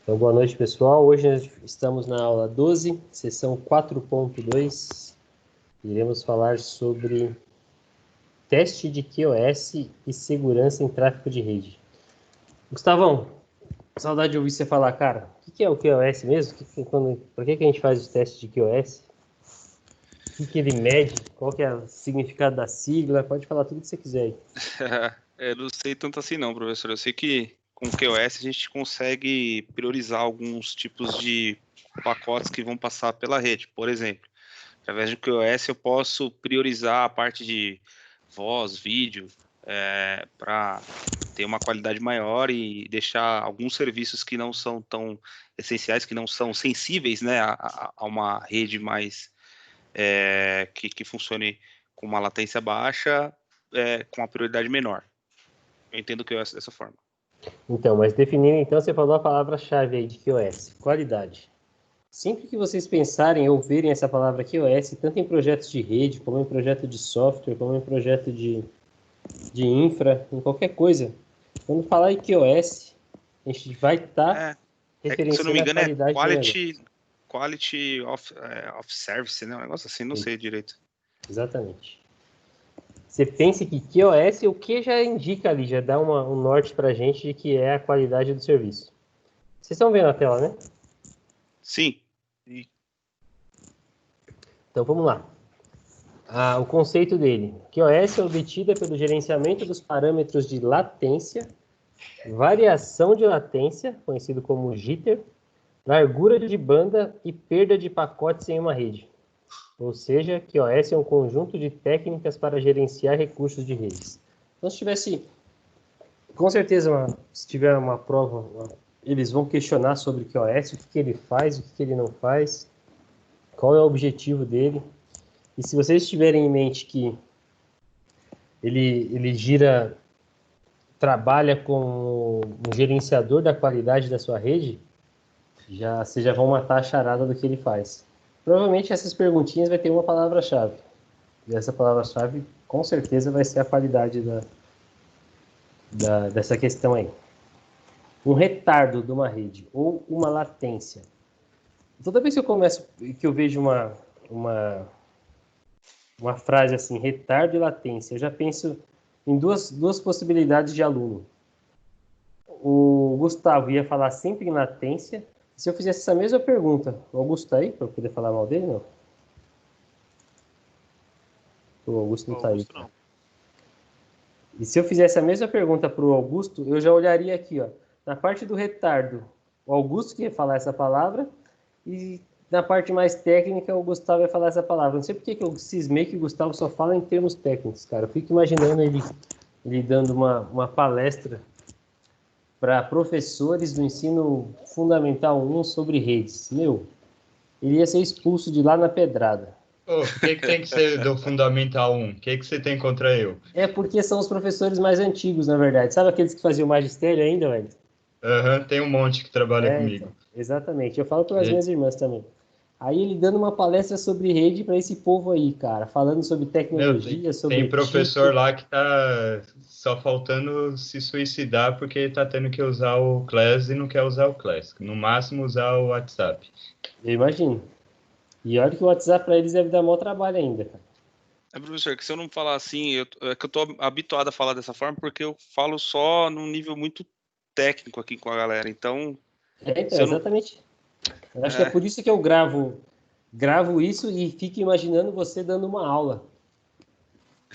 Então, boa noite, pessoal. Hoje nós estamos na aula 12, sessão 4.2. Iremos falar sobre teste de QoS e segurança em tráfego de rede. Gustavão, saudade de ouvir você falar, cara. O que é o QoS mesmo? Por que a gente faz o teste de QoS? O que ele mede? Qual que é o significado da sigla? Pode falar tudo que você quiser aí. Eu não sei tanto assim não, professor. Eu sei que com o QoS a gente consegue priorizar alguns tipos de pacotes que vão passar pela rede. Por exemplo, através do QoS eu posso priorizar a parte de voz, vídeo, para ter uma qualidade maior e deixar alguns serviços que não são tão essenciais, que não são sensíveis, né, a uma rede mais que funcione com uma latência baixa, com uma prioridade menor. Eu entendo o QoS dessa forma. Então, mas definindo, então, você falou a palavra-chave aí de QoS, qualidade. Sempre que vocês pensarem ou verem essa palavra QoS, tanto em projetos de rede, como em projeto de software, como em projeto de infra, em qualquer coisa, quando falar em QoS, a gente vai estar Se eu não me referenciando a engano, qualidade do negócio. Quality of Service, né? Um negócio assim, não sei direito. Exatamente. Você pensa que QoS, o que já indica ali, já dá um norte para a gente de que é a qualidade do serviço. Vocês estão vendo a tela, né? Sim. Então, vamos lá. O conceito dele. QoS é obtida pelo gerenciamento dos parâmetros de latência, variação de latência, conhecido como jitter, largura de banda e perda de pacotes em uma rede. Ou seja, QoS é um conjunto de técnicas para gerenciar recursos de redes. Então, se tivesse, com certeza, se tiver uma prova, eles vão questionar sobre QoS, o que ele faz, o que ele não faz, qual é o objetivo dele. E se vocês tiverem em mente que ele trabalha com um gerenciador da qualidade da sua rede, vocês já vão matar a charada do que ele faz. Provavelmente essas perguntinhas vai ter uma palavra-chave. E essa palavra-chave, com certeza, vai ser a qualidade dessa questão aí. Um retardo de uma rede ou uma latência. Toda vez que eu vejo uma frase assim, retardo e latência, eu já penso em duas possibilidades de aluno. O Gustavo ia falar sempre em latência. Se eu fizesse essa mesma pergunta, o Augusto está aí para eu poder falar mal dele, não? O Augusto não está aí. Não. E se eu fizesse a mesma pergunta para o Augusto, eu já olharia aqui, ó, na parte do retardo, o Augusto que ia falar essa palavra, e na parte mais técnica, o Gustavo ia falar essa palavra. Não sei porque que eu cismei que o Gustavo só fala em termos técnicos, cara. Eu fico imaginando ele dando uma palestra para professores do ensino fundamental 1 sobre redes. Meu, ele ia ser expulso de lá na pedrada. O que tem que ser do Fundamental 1? O que você tem contra eu? É porque são os professores mais antigos, na verdade. Sabe aqueles que faziam magistério ainda, velho? Tem um monte que trabalha comigo. Então, exatamente. Eu falo para as minhas irmãs também. Aí ele dando uma palestra sobre rede para esse povo aí, cara. Falando sobre tecnologia, sobre tem professor lá que tá só faltando se suicidar porque tá tendo que usar o Class e não quer usar o Class. No máximo usar o WhatsApp. Eu imagino. E olha que o WhatsApp para eles deve dar maior trabalho ainda, cara. Professor, que se eu não falar assim, é que eu tô habituado a falar dessa forma porque eu falo só num nível muito técnico aqui com a galera. Então, Então, exatamente. Eu acho que é por isso que eu gravo isso e fico imaginando você dando uma aula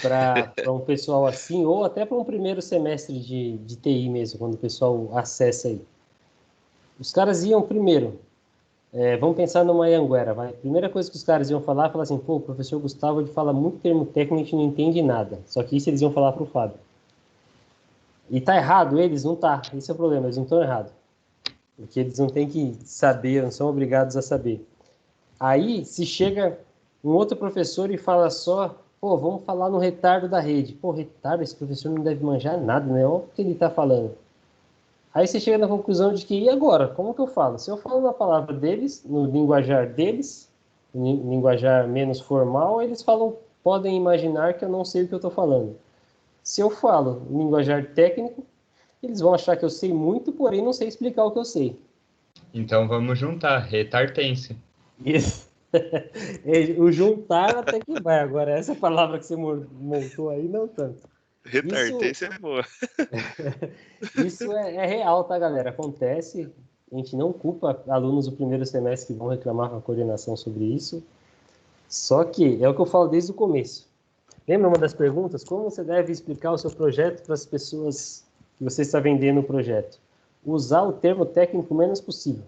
para um pessoal assim, ou até para um primeiro semestre de TI mesmo, quando o pessoal acessa aí. Os caras iam primeiro, vamos pensar numa Anhanguera, vai. Primeira coisa que os caras iam falar assim, pô, o professor Gustavo ele fala muito termo técnico, a gente não entende nada. Só que isso eles iam falar para o Fábio. E tá errado eles? Não tá. Esse é o problema, eles não estão errados. Porque eles não têm que saber, não são obrigados a saber. Aí, se chega um outro professor e fala só, pô, vamos falar no retardo da rede. Pô, retardo, esse professor não deve manjar nada, né? Olha o que ele está falando. Aí você chega na conclusão de que, e agora? Como que eu falo? Se eu falo na palavra deles, no linguajar deles, no linguajar menos formal, eles podem imaginar que eu não sei o que eu estou falando. Se eu falo no linguajar técnico, eles vão achar que eu sei muito, porém não sei explicar o que eu sei. Então vamos juntar, retartência. Isso. O juntar até que vai. Agora, essa palavra que você montou aí, não tanto. Retardência é boa. Isso é real, tá, galera? Acontece. A gente não culpa alunos do primeiro semestre que vão reclamar com a coordenação sobre isso. Só que é o que eu falo desde o começo. Lembra uma das perguntas? Como você deve explicar o seu projeto para as pessoas que você está vendendo o projeto? Usar o termo técnico o menos possível.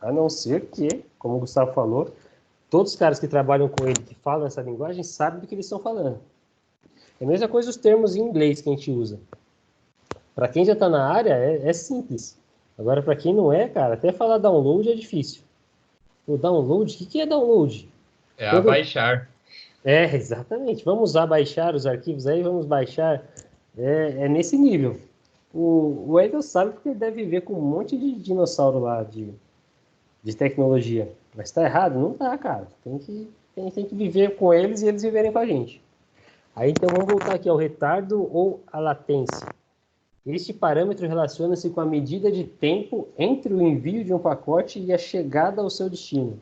A não ser que, como o Gustavo falou, todos os caras que trabalham com ele, que falam essa linguagem, sabem do que eles estão falando. É a mesma coisa os termos em inglês que a gente usa. Para quem já está na área, é simples. Agora, para quem não é, cara, até falar download é difícil. O download, o que é download? É abaixar. Exatamente. Vamos abaixar os arquivos aí, vamos baixar. É nesse nível. O Edel sabe porque ele deve ver com um monte de dinossauro lá de tecnologia. Mas está errado? Não tá, cara. Tem que viver com eles e eles viverem com a gente. Aí, então, vamos voltar aqui ao retardo ou à latência. Este parâmetro relaciona-se com a medida de tempo entre o envio de um pacote e a chegada ao seu destino.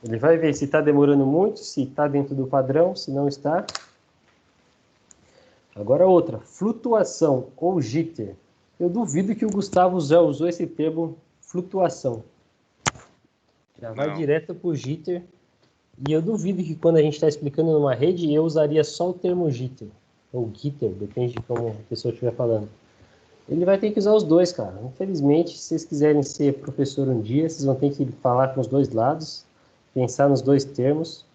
Ele vai ver se está demorando muito, se está dentro do padrão, se não está. Agora outra, flutuação ou jitter. Eu duvido que o Gustavo já usou esse termo flutuação. Já vai direto para o jitter. E eu duvido que quando a gente está explicando numa rede, eu usaria só o termo jitter. Ou jitter, depende de como a pessoa estiver falando. Ele vai ter que usar os dois, cara. Infelizmente, se vocês quiserem ser professor um dia, vocês vão ter que falar com os dois lados, pensar nos dois termos.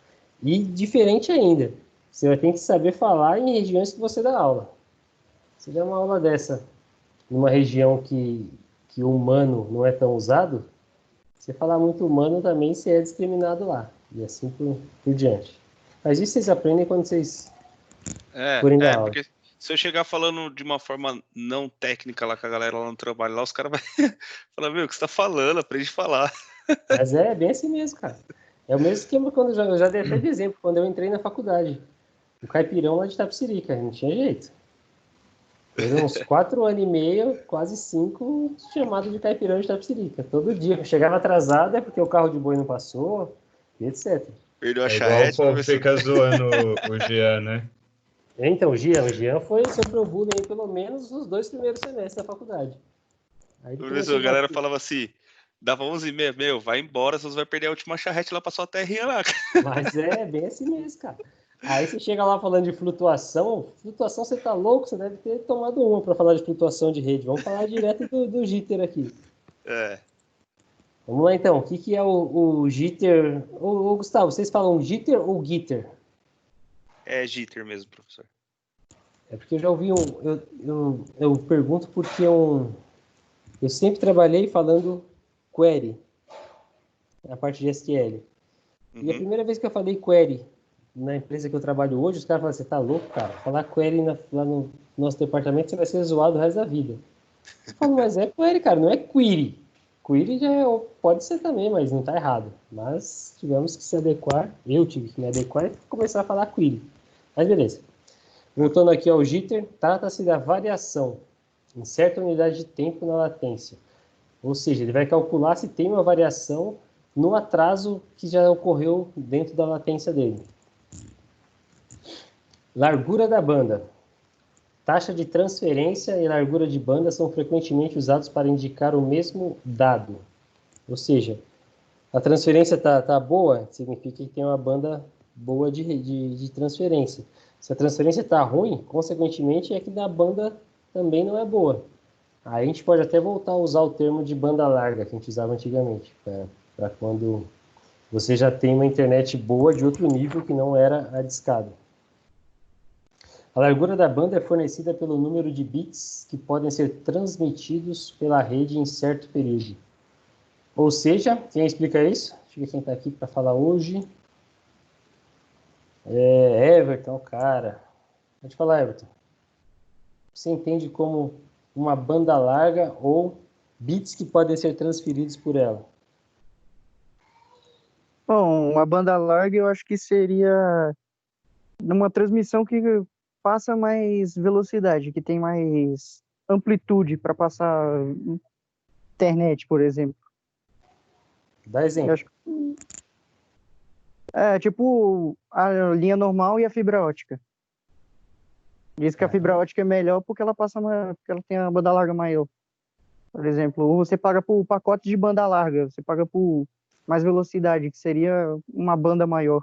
E diferente ainda, você vai ter que saber falar em regiões que você dá aula. Se der uma aula dessa, numa região que o humano não é tão usado, você falar muito humano também, você é discriminado lá. E assim por diante. Mas isso vocês aprendem quando vocês forem dar aula. Porque se eu chegar falando de uma forma não técnica lá com a galera lá no trabalho, lá os caras vão falar, meu, o que você tá falando? Aprende a falar. Mas é bem assim mesmo, cara. É o mesmo esquema quando eu já dei até de exemplo, quando eu entrei na faculdade. O caipirão lá de Itapecerica, não tinha jeito. Foram uns 4 anos e meio, quase 5, chamado de caipirão de Itapecerica. Todo dia. Eu chegava atrasado, é porque o carro de boi não passou, e etc. Perdeu a igual charrete. O povo fica zoando o Jean, né? Então, o Jean sofreu bullying aí pelo menos nos 2 primeiros semestres da faculdade. Aí a galera falava assim, dava 11h30, meu, vai embora, senão você vai perder a última charrete lá pra sua terrinha lá. Mas é bem assim mesmo, cara. Aí você chega lá falando de flutuação você tá louco, você deve ter tomado uma para falar de flutuação de rede. Vamos falar direto do jitter aqui. Vamos lá então, o que é o jitter? Ô, Gustavo, vocês falam jitter ou gitter? É jitter mesmo, professor. É porque eu já ouvi eu pergunto porque eu sempre trabalhei falando query, a parte de SQL. E a primeira vez que eu falei query na empresa que eu trabalho hoje, os caras falam, você tá louco, cara? Falar query lá no nosso departamento, você vai ser zoado o resto da vida. Eu falo, mas é query, cara, não é query. Query pode ser também, mas não tá errado. Mas tivemos que se adequar, eu tive que me adequar e começar a falar query. Mas beleza. Voltando aqui ao jitter, trata-se da variação em certa unidade de tempo na latência. Ou seja, ele vai calcular se tem uma variação no atraso que já ocorreu dentro da latência dele. Largura da banda. Taxa de transferência e largura de banda são frequentemente usados para indicar o mesmo dado. Ou seja, a transferência tá boa, significa que tem uma banda boa de transferência. Se a transferência está ruim, consequentemente é que da banda também não é boa. Aí a gente pode até voltar a usar o termo de banda larga que a gente usava antigamente, para quando você já tem uma internet boa de outro nível que não era a discada. A largura da banda é fornecida pelo número de bits que podem ser transmitidos pela rede em certo período. Ou seja, quem explica isso? Deixa eu ver quem está aqui para falar hoje. Everton, cara. Pode falar, Everton. Você entende como uma banda larga ou bits que podem ser transferidos por ela? Bom, uma banda larga eu acho que seria numa transmissão que passa mais velocidade, que tem mais amplitude para passar internet, por exemplo. Dá Eu exemplo. acho que é tipo a linha normal e a fibra ótica. Diz que a fibra ótica é melhor porque ela porque ela tem a banda larga maior. Por exemplo, ou você paga por pacote de banda larga, você paga por mais velocidade, que seria uma banda maior.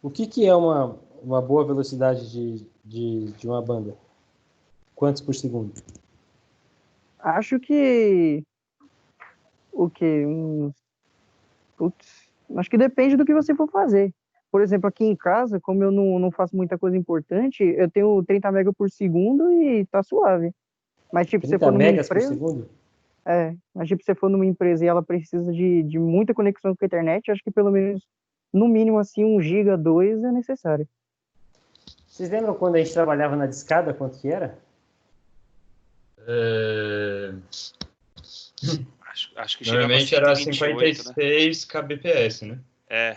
O que é uma boa velocidade de uma banda? Quantos por segundo? Acho que o quê? Putz, acho que depende do que você for fazer. Por exemplo, aqui em casa, como eu não faço muita coisa importante, eu tenho 30 mega por segundo e tá suave. Mas, tipo, se você 30 for numa megas por empresa, segundo? mas, tipo, se você for numa empresa e ela precisa de muita conexão com a internet, acho que pelo menos, no mínimo, assim, 1 giga, 2 é necessário. Vocês lembram quando a gente trabalhava na discada, quanto que era? Acho que chegava a Normalmente era 128, né? 56 kbps, né?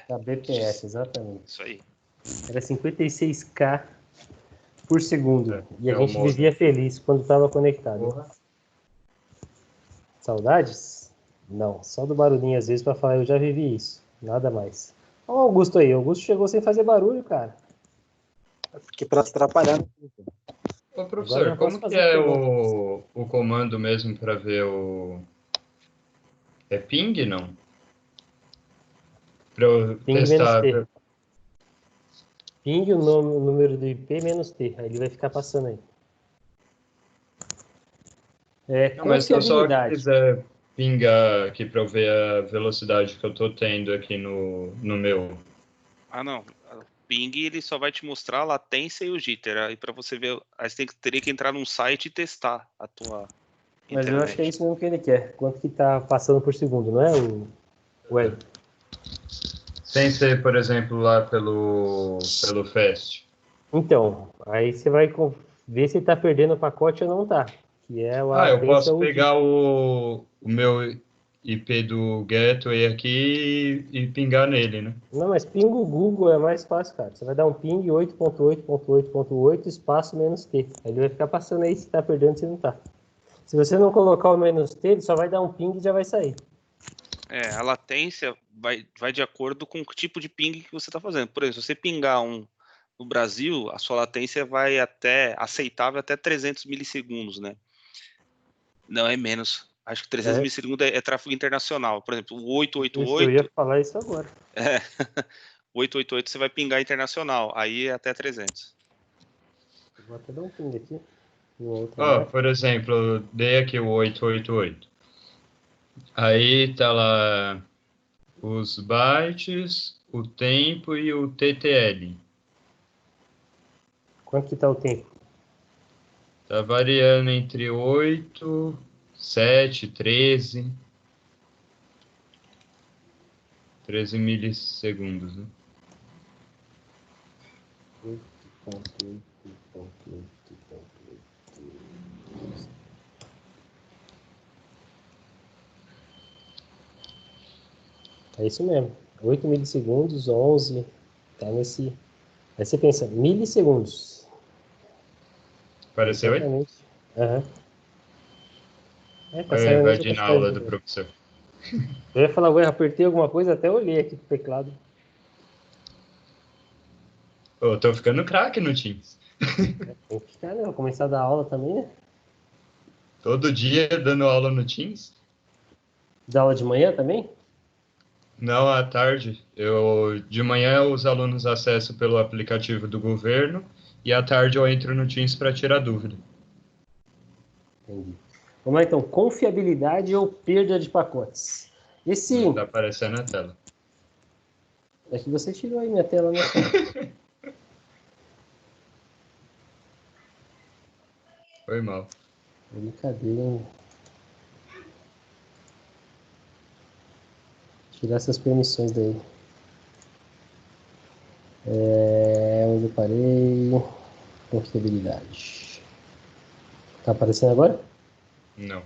Kbps, exatamente. Isso aí. Era 56K por segundo. E a É o gente modem. vivia feliz quando estava conectado. Porra. Saudades? Não, só do barulhinho às vezes para falar, eu já vivi isso. Nada mais. Olha o Augusto aí. O Augusto chegou sem fazer barulho, cara. Porque para atrapalhar. Ô, Agora professor, já posso como que fazer é pergunta. o comando mesmo para ver o... É ping, não? Para eu Ping menos testar... T. Ping o número do IP menos T. Aí ele vai ficar passando aí. Não, mas se eu só Confiabilidade. quiser pingar aqui para eu ver a velocidade que eu tô tendo aqui no meu... Ah, não. O ping ele só vai te mostrar a latência e o jitter. Aí para você ver, aí você teria que entrar num site e testar a tua Mas internet. eu acho que é isso mesmo que ele quer. Quanto que tá passando por segundo, não é, o Ed? Sem ser, por exemplo, lá pelo Fast. Então, aí você vai ver se tá perdendo o pacote ou não tá. Que é a Ah, eu latência posso ou o pegar o meu IP do Gateway aqui e pingar nele, né? Não, mas ping o Google é mais fácil, cara. Você vai dar um ping 8.8.8.8 espaço menos T. Aí ele vai ficar passando aí se tá perdendo, se não tá. Se você não colocar o menos T, ele só vai dar um ping e já vai sair. A latência vai de acordo com o tipo de ping que você está fazendo. Por exemplo, se você pingar no Brasil, a sua latência vai aceitável até 300 milissegundos, né? Não, é menos. Acho que 300 milissegundos é tráfego internacional. Por exemplo, o 888... Eu ia falar isso agora. 888 você vai pingar internacional, aí é até 300. Vou até dar um ping aqui. Por exemplo, eu dei aqui o 888. Aí tá lá os bytes, o tempo e o TTL. Quanto que tá o tempo? Tá variando entre 8, 7, 13. 13 milissegundos, né? 8.8.8.8. É isso mesmo. 8 milissegundos, 11. Tá nesse... Aí você pensa, milissegundos. Apareceu aí? Exatamente. Aham. Tá Olha, saindo vai nessa de na quantidade aula de do vez. professor. Eu ia falar, ué, apertei alguma coisa, até olhei aqui pro teclado. Eu tô ficando craque no Teams. Tem que ficar, né? Vou começar a dar aula também, né? Todo dia dando aula no Teams? Dar aula de manhã também? Não, à tarde. De manhã os alunos acessam pelo aplicativo do governo e à tarde eu entro no Teams para tirar dúvida. Entendi. Vamos lá então, confiabilidade ou perda de pacotes. Esse... Não tá aparecendo na tela. É que você tirou aí minha tela, né? Foi mal. Brincadeira, hein? Tirar essas permissões daí. Onde eu parei? Confiabilidade. Tá aparecendo agora? Não.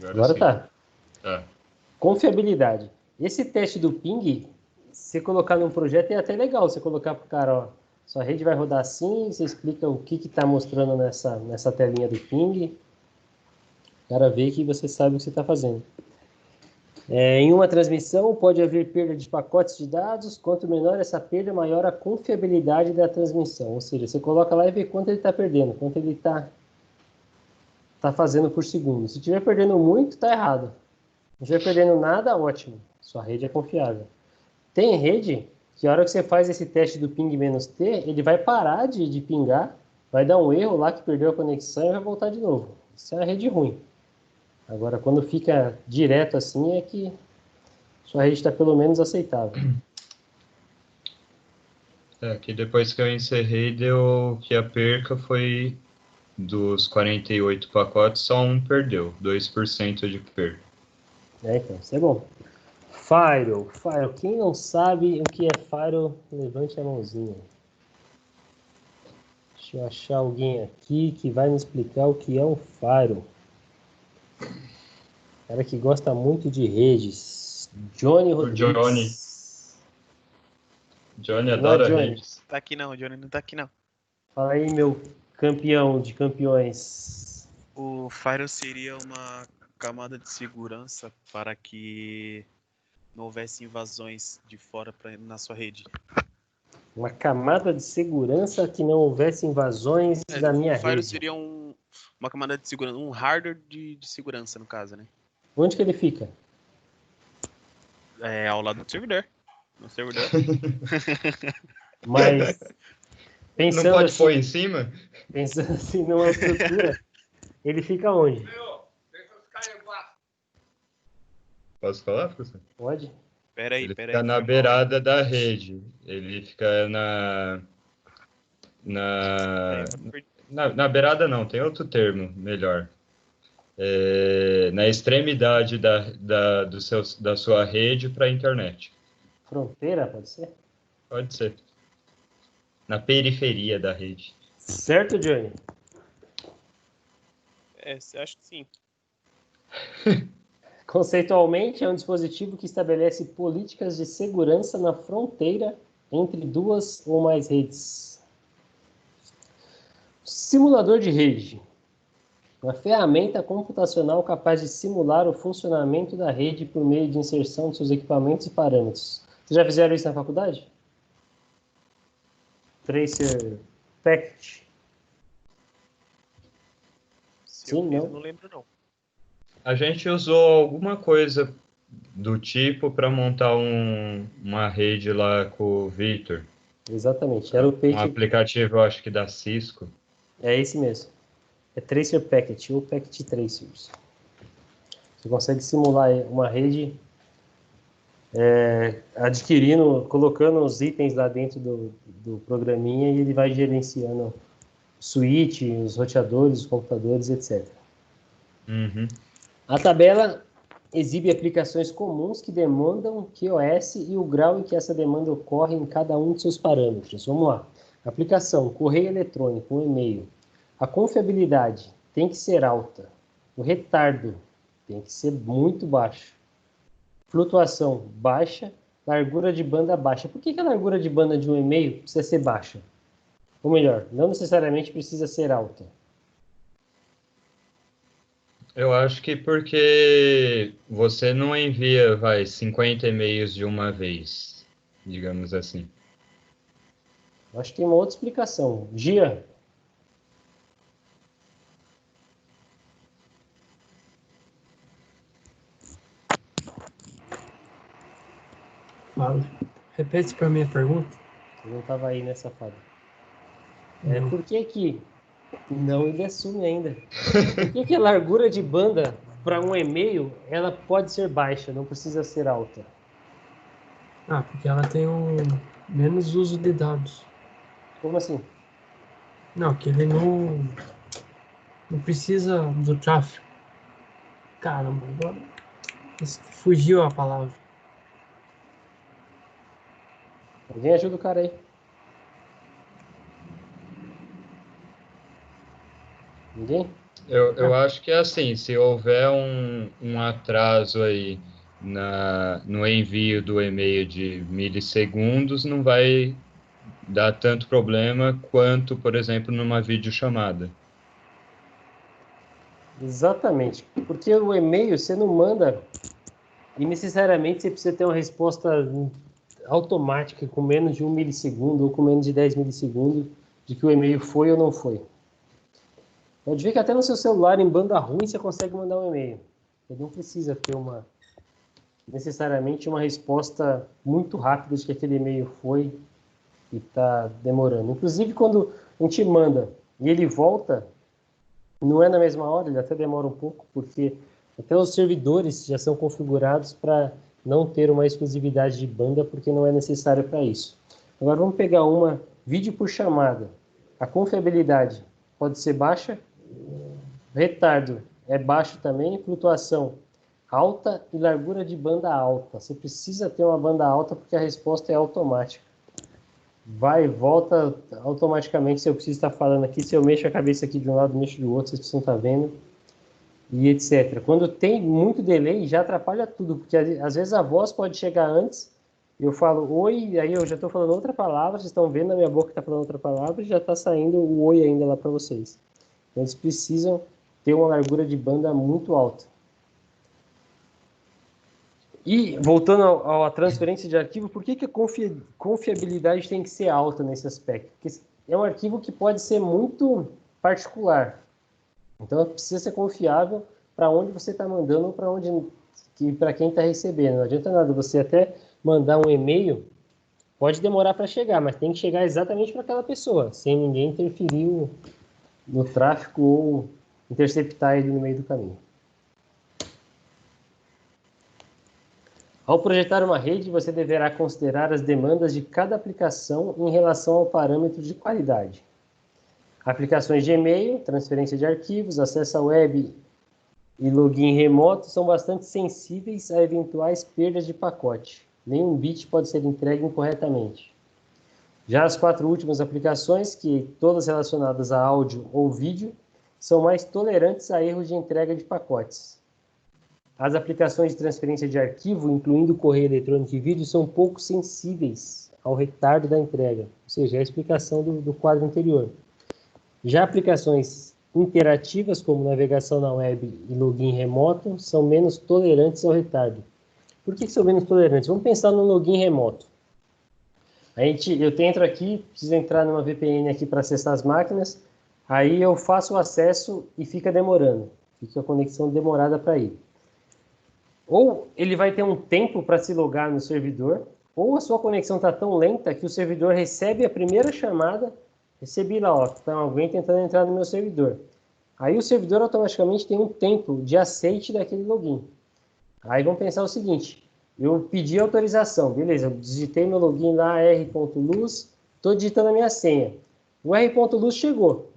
Agora sim. tá. Tá. Confiabilidade. Esse teste do ping, você colocar num projeto é até legal. Você colocar pro cara, ó, sua rede vai rodar assim, você explica o que está mostrando nessa telinha do ping. O cara vê que você sabe o que você está fazendo. Em uma transmissão, pode haver perda de pacotes de dados. Quanto menor essa perda, maior a confiabilidade da transmissão. Ou seja, você coloca lá e vê quanto ele está perdendo, quanto ele está fazendo por segundo. Se estiver perdendo muito, está errado. Se estiver perdendo nada, ótimo. Sua rede é confiável. Tem rede que a hora que você faz esse teste do ping -t, ele vai parar de pingar, vai dar um erro lá que perdeu a conexão e vai voltar de novo. Isso é uma rede ruim. Agora, quando fica direto assim, é que sua rede está pelo menos aceitável. Que depois que eu encerrei, deu que a perca foi dos 48 pacotes, só um perdeu, 2% de perca. Então, isso é bom. Firewall. Quem não sabe o que é Firewall, levante a mãozinha. Deixa eu achar alguém aqui que vai me explicar o que é um Firewall. Cara que gosta muito de redes. Johnny Rodrigues. Johnny adora redes. Tá aqui não, o Johnny não tá aqui não. Fala aí, meu campeão de campeões. O Firewall seria uma camada de segurança para que não houvesse invasões de fora na sua rede. Uma camada de segurança que não houvesse invasões da minha rede. O Firewall seria uma camada de segurança, um hardware de segurança, no caso, né? Onde que ele fica? Ao lado do servidor. No servidor. Mas pensando não pode assim, pôr em cima? Pensando assim numa estrutura, ele fica onde? Posso falar, professor? Pode? Ele fica na beirada da rede. Ele fica na beirada não, tem outro termo melhor. Na extremidade da sua rede para a internet. Fronteira, pode ser? Pode ser. Na periferia da rede. Certo, Johnny? Acho que sim. Conceitualmente, é um dispositivo que estabelece políticas de segurança na fronteira entre duas ou mais redes. Simulador de rede. Uma ferramenta computacional capaz de simular o funcionamento da rede por meio de inserção de seus equipamentos e parâmetros. Vocês já fizeram isso na faculdade? Tracer Packet? Sim, não? Eu não lembro, não. A gente usou alguma coisa do tipo para montar uma rede lá com o Victor. Exatamente. Era o Packet. Um aplicativo, acho que da Cisco. É esse mesmo. É Tracer Packet ou Packet Tracers. Você consegue simular uma rede colocando os itens lá dentro do programinha e ele vai gerenciando switch, os roteadores, os computadores, etc. Uhum. A tabela exibe aplicações comuns que demandam QoS e o grau em que essa demanda ocorre em cada um de seus parâmetros. Vamos lá. Aplicação, correio eletrônico, um e-mail. A confiabilidade tem que ser alta. O retardo tem que ser muito baixo. Flutuação baixa. Largura de banda baixa. Por que a largura de banda de um e-mail precisa ser baixa? Ou melhor, não necessariamente precisa ser alta. Eu acho que porque você não envia, 50 e-mails de uma vez, digamos assim. Acho que tem uma outra explicação. Gia? Fala. Repete para mim a pergunta. Você não estava aí, né, safado? Por que Não, ele assume ainda. Por que a largura de banda para um e-mail, ela pode ser baixa, não precisa ser alta? Porque ela tem menos uso de dados. Como assim? Não, que ele não precisa do tráfego. Caramba, agora fugiu a palavra. Alguém ajuda o cara aí. Ninguém? Eu acho que é assim, se houver um atraso aí no envio do e-mail de milissegundos não vai dar tanto problema quanto, por exemplo, numa videochamada. Exatamente. Porque o e-mail você não manda e necessariamente você precisa ter uma resposta automática com menos de 1 milissegundo ou com menos de 10 milissegundos de que o e-mail foi ou não foi. Pode ver que até no seu celular, em banda ruim, você consegue mandar um e-mail. Ele não precisa ter necessariamente uma resposta muito rápida de que aquele e-mail foi e está demorando. Inclusive, quando a gente manda e ele volta, não é na mesma hora, ele até demora um pouco, porque até os servidores já são configurados para não ter uma exclusividade de banda, porque não é necessário para isso. Agora vamos pegar uma vídeo por chamada. A confiabilidade pode ser baixa, retardo é baixo também, flutuação alta e largura de banda alta. Você precisa ter uma banda alta porque a resposta é automática. Vai e volta automaticamente se eu preciso estar falando aqui. Se eu mexo a cabeça aqui de um lado, mexo do outro, vocês precisam estar vendo. E etc. Quando tem muito delay, já atrapalha tudo, porque às vezes a voz pode chegar antes, eu falo oi, aí eu já estou falando outra palavra, vocês estão vendo na minha boca que está falando outra palavra, e já está saindo o oi ainda lá para vocês. Então eles precisam ter uma largura de banda muito alta. E, voltando à transferência de arquivo, por que a confiabilidade tem que ser alta nesse aspecto? Porque é um arquivo que pode ser muito particular. Então, precisa ser confiável para onde você está mandando ou para quem está recebendo. Não adianta nada você até mandar um e-mail, pode demorar para chegar, mas tem que chegar exatamente para aquela pessoa, sem ninguém interferir no tráfego ou interceptar ele no meio do caminho. Ao projetar uma rede, você deverá considerar as demandas de cada aplicação em relação ao parâmetro de qualidade. Aplicações de e-mail, transferência de arquivos, acesso à web e login remoto são bastante sensíveis a eventuais perdas de pacote. Nenhum bit pode ser entregue incorretamente. Já as 4 últimas aplicações, que todas relacionadas a áudio ou vídeo, são mais tolerantes a erros de entrega de pacotes. As aplicações de transferência de arquivo, incluindo correio eletrônico e vídeo, são pouco sensíveis ao retardo da entrega, ou seja, a explicação do quadro anterior. Já aplicações interativas, como navegação na web e login remoto, são menos tolerantes ao retardo. Por que são menos tolerantes? Vamos pensar no login remoto. Eu entro aqui, preciso entrar numa VPN aqui para acessar as máquinas, aí eu faço o acesso e fica demorando. Fica a conexão demorada para ir. Ou ele vai ter um tempo para se logar no servidor, ou a sua conexão está tão lenta que o servidor recebe a primeira chamada, recebi lá, ó, tem alguém tentando entrar no meu servidor. Aí o servidor automaticamente tem um tempo de aceite daquele login. Aí vamos pensar o seguinte, eu pedi autorização, beleza, eu digitei meu login lá, r.luz, estou digitando a minha senha. O r.luz chegou.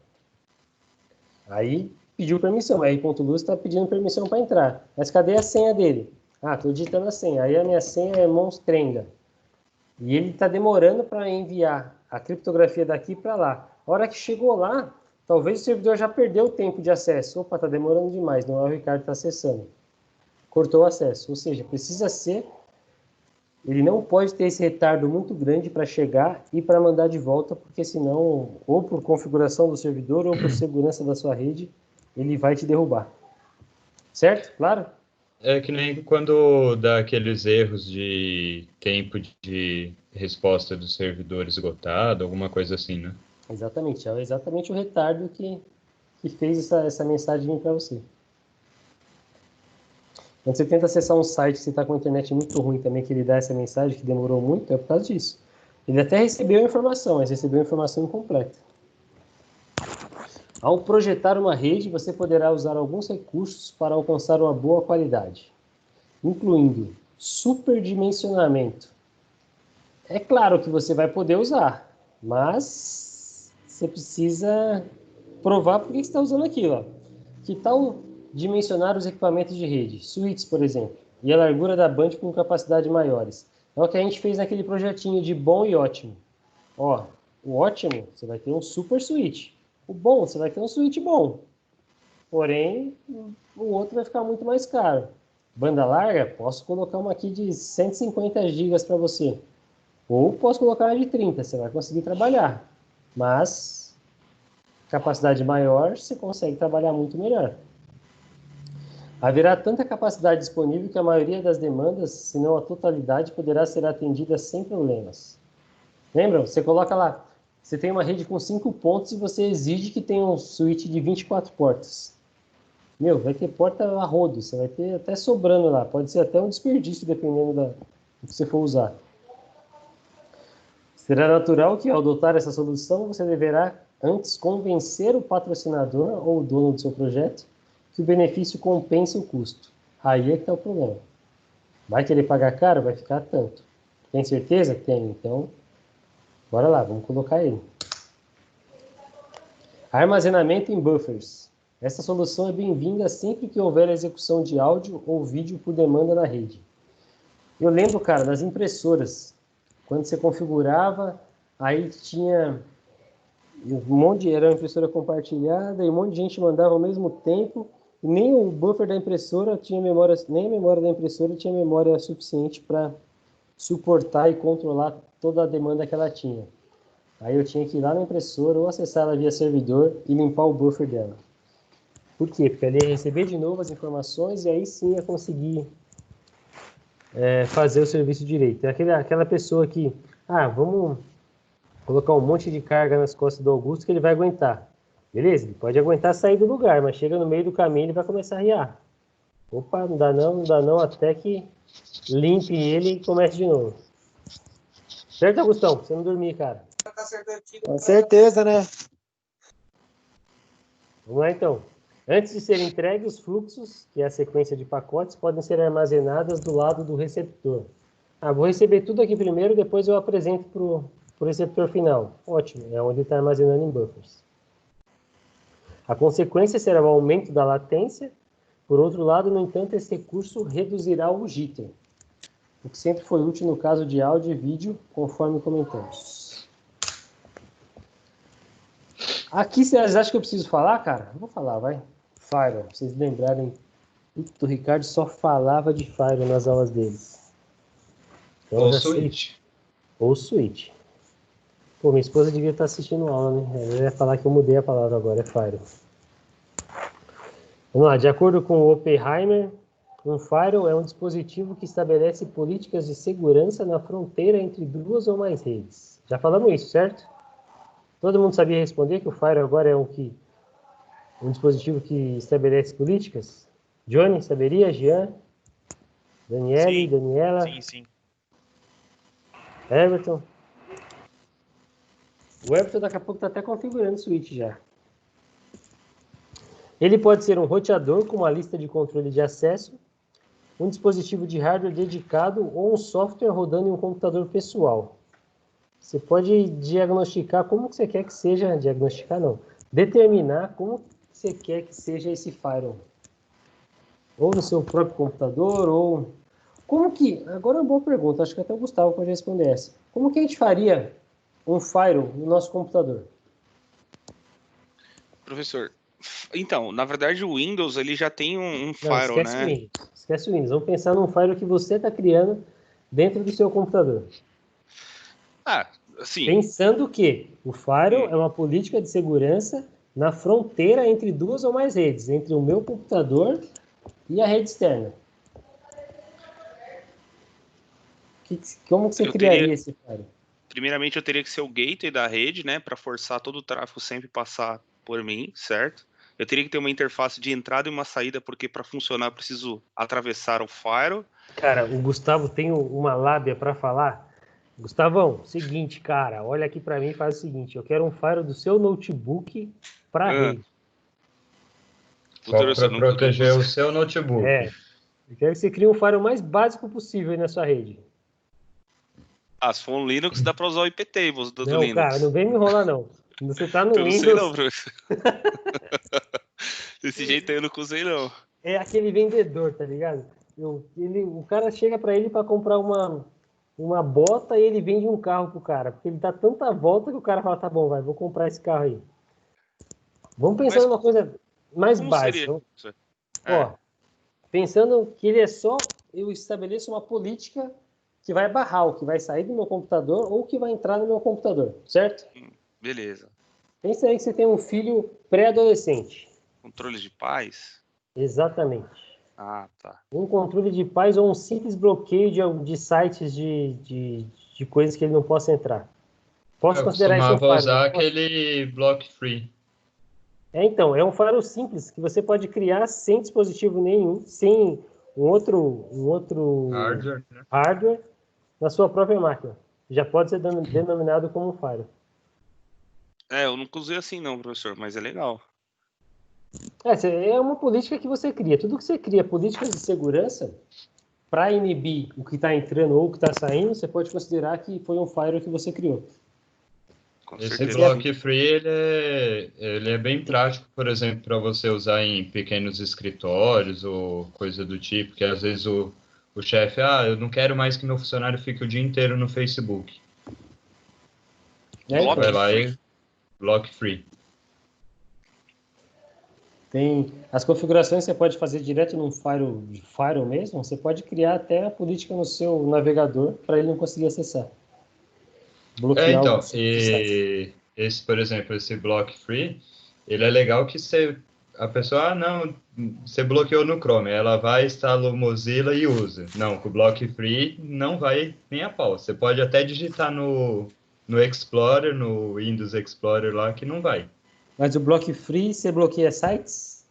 Aí pediu permissão, o r.luz está pedindo permissão para entrar. Mas cadê a senha dele? Ah, estou digitando a senha. Aí a minha senha é monstrenga. E ele está demorando para enviar a criptografia daqui para lá. A hora que chegou lá, talvez o servidor já perdeu o tempo de acesso. Opa, está demorando demais, não é o Ricardo que está acessando. Cortou o acesso. Ou seja, precisa ser... Ele não pode ter esse retardo muito grande para chegar e para mandar de volta, porque senão, ou por configuração do servidor, ou por segurança da sua rede, ele vai te derrubar. Certo? Claro? É que nem quando dá aqueles erros de tempo de resposta do servidor esgotado, alguma coisa assim, né? Exatamente. É exatamente o retardo que fez essa mensagem para você. Quando você tenta acessar um site que você está com a internet muito ruim também, que ele dá essa mensagem que demorou muito, é por causa disso. Ele até recebeu a informação, mas recebeu a informação incompleta. Ao projetar uma rede, você poderá usar alguns recursos para alcançar uma boa qualidade, incluindo superdimensionamento. É claro que você vai poder usar, mas você precisa provar por que você está usando aquilo. Ó. Que tal dimensionar os equipamentos de rede, switches, por exemplo, e a largura da band com capacidade maiores? É o que a gente fez naquele projetinho de bom e ótimo. Ó, o ótimo, você vai ter um super switch. O bom, você vai ter um switch bom. Porém, o outro vai ficar muito mais caro. Banda larga, posso colocar uma aqui de 150 GB para você. Ou posso colocar uma de 30, você vai conseguir trabalhar. Mas, capacidade maior, você consegue trabalhar muito melhor. Haverá tanta capacidade disponível que a maioria das demandas, se não a totalidade, poderá ser atendida sem problemas. Lembram? Você coloca lá, você tem uma rede com 5 pontos e você exige que tenha um switch de 24 portas. Meu, vai ter porta a rodo, você vai ter até sobrando lá. Pode ser até um desperdício, dependendo do que você for usar. Será natural que, ao adotar essa solução, você deverá antes convencer o patrocinador ou o dono do seu projeto que o benefício compensa o custo. Aí é que está o problema. Vai querer pagar caro? Vai ficar tanto. Tem certeza? Tem. Então, bora lá, vamos colocar ele. Armazenamento em buffers. Essa solução é bem-vinda sempre que houver execução de áudio ou vídeo por demanda na rede. Eu lembro, cara, das impressoras. Quando você configurava, aí tinha era uma impressora compartilhada e um monte de gente mandava ao mesmo tempo. E nem o buffer da impressora tinha memória, nem a memória da impressora tinha memória suficiente para suportar e controlar toda a demanda que ela tinha. Aí eu tinha que ir lá na impressora ou acessar ela via servidor e limpar o buffer dela. Por quê? Porque ele ia receber de novo as informações e aí sim ia conseguir fazer o serviço direito. É aquela pessoa que, vamos colocar um monte de carga nas costas do Augusto que ele vai aguentar. Beleza, ele pode aguentar sair do lugar, mas chega no meio do caminho ele vai começar a riar. Opa, não dá não, até que limpe ele e comece de novo. Certo, Augustão? Pra você não dormir, cara. Com certeza, né? Vamos lá, então. Antes de serem entregues, os fluxos, que é a sequência de pacotes, podem ser armazenadas do lado do receptor. Vou receber tudo aqui primeiro, depois eu apresento para o receptor final. Ótimo, é onde está armazenando em buffers. A consequência será o aumento da latência. Por outro lado, no entanto, esse recurso reduzirá o jitter, o que sempre foi útil no caso de áudio e vídeo, conforme comentamos. Aqui, vocês acham que eu preciso falar, cara? Eu vou falar, vai. Firewall, pra vocês lembrarem. O Ricardo só falava de Firewall nas aulas deles. Então, ou Switch. Ou Switch. Pô, minha esposa devia estar assistindo aula, né? Ela ia falar que eu mudei a palavra agora, é Firewall. Vamos lá, de acordo com o Oppenheimer, um firewall é um dispositivo que estabelece políticas de segurança na fronteira entre duas ou mais redes. Já falamos isso, certo? Todo mundo sabia responder que o firewall agora é um dispositivo que estabelece políticas? Johnny, saberia? Jean? Daniele, Sim. Daniela? Sim. Everton? O Everton daqui a pouco está até configurando o switch já. Ele pode ser um roteador com uma lista de controle de acesso, um dispositivo de hardware dedicado ou um software rodando em um computador pessoal. Você pode diagnosticar como que você quer que seja, determinar como você quer que seja esse firewall. Ou no seu próprio computador, ou... Agora é uma boa pergunta, acho que até o Gustavo pode responder essa. Como que a gente faria um firewall no nosso computador? Professor, então, na verdade o Windows ele já tem um firewall, né? Esquece o Windows. Vamos pensar num firewall que você está criando dentro do seu computador. Sim. Pensando que o firewall é uma política de segurança na fronteira entre duas ou mais redes, entre o meu computador e a rede externa. Como que você criaria esse firewall? Primeiramente, eu teria que ser o gateway da rede, né, para forçar todo o tráfego sempre passar por mim, certo? Eu teria que ter uma interface de entrada e uma saída, porque para funcionar eu preciso atravessar o firewall. Cara, o Gustavo tem uma lábia para falar. Gustavão, seguinte, cara, olha aqui para mim e faz o seguinte, eu quero um firewall do seu notebook para rede. Só para proteger o seu notebook. Eu quero que você crie um firewall mais básico possível aí na sua rede. Se for um Linux, dá para usar o IP-tables do Não, Linux. cara, não vem me enrolar, não. Você tá no eu Windows... não sei não, professor. Desse jeito aí eu não usei, não. É aquele vendedor, tá ligado? O cara chega para ele para comprar uma bota e ele vende um carro pro cara. Porque ele dá tanta volta que o cara fala, tá bom, vou comprar esse carro aí. Vamos pensar numa coisa mais básica. pensando que ele é só eu estabeleço uma política que vai barrar o que vai sair do meu computador ou que vai entrar no meu computador, certo? Beleza. Pensa aí que você tem um filho pré-adolescente. Controle de paz? Exatamente. Ah, tá. Um controle de paz ou um simples bloqueio de sites de coisas que ele não possa entrar. Posso Eu considerar isso um costumava firewall? usar aquele block free. Então, é um firewall simples que você pode criar sem dispositivo nenhum, sem um outro Hardware, né? hardware na sua própria máquina. Já pode ser denominado como um firewall. Eu nunca usei assim não, professor, mas é legal. É uma política que você cria. Tudo que você cria, políticas de segurança, para inibir o que está entrando ou o que está saindo, você pode considerar que foi um firewall que você criou. Com Esse certeza. block free, ele é bem prático, por exemplo, para você usar em pequenos escritórios ou coisa do tipo, que às vezes o chefe, eu não quero mais que meu funcionário fique o dia inteiro no Facebook. Block Vai lá free. e block free. Tem as configurações que você pode fazer direto num firewall mesmo. Você pode criar até a política no seu navegador para ele não conseguir acessar. Bloquear Então, alguns sites. esse, por exemplo, esse block free, ele é legal que a pessoa, não, você bloqueou no Chrome, ela vai, instala o Mozilla e usa. Não, com o block free não vai nem a pau. Você pode até digitar no Explorer, no Windows Explorer lá, que não vai. Mas o block free, você bloqueia sites?